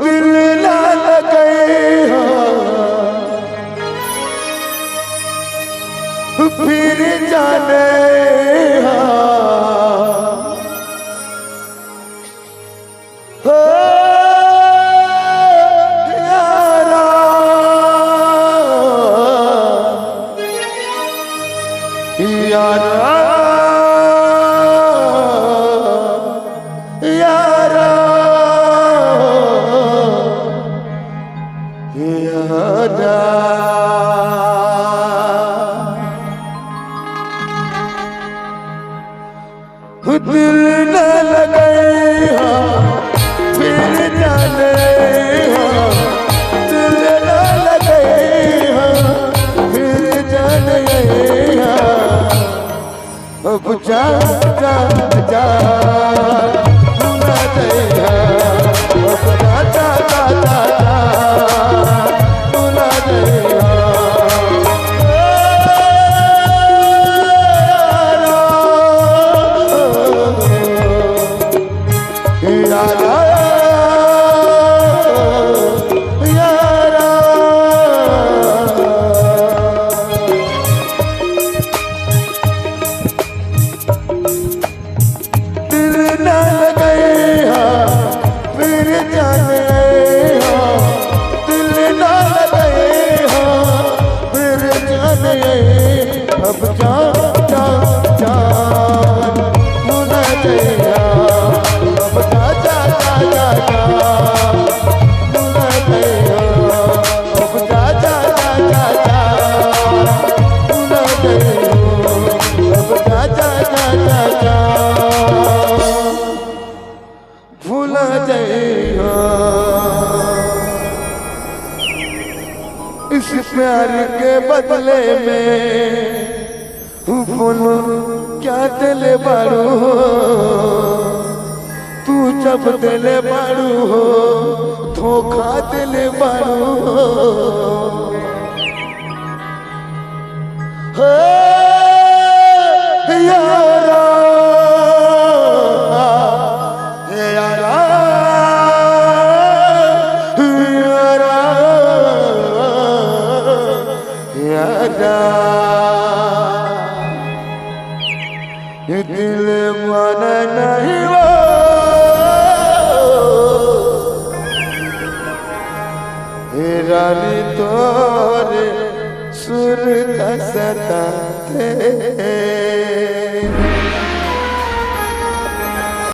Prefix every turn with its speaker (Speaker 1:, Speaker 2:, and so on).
Speaker 1: दिल ना लगे फिर जाने यारा यारा यारा यारा दिल न लगे फिर जाने दिल न लगे फिर जाने अब जा जा जा भूला जाएगा अब जा जा जा जा भूला जाएगा अब जा जा जा भूला जाएगा अब जा जा जा जा जा भूला जाएगा अब जा जा जा जा जा भूला जाएगा अब जा जा जा जा जा भूला जाएगा। इस प्यार के बदले में बोलो क्या दिले बारू हो तू जब दिले बारू हो धोखा दिले बारू हो यारा यारा यारा ये दिल मन नहीं वो रानी तोरे सुर का सताते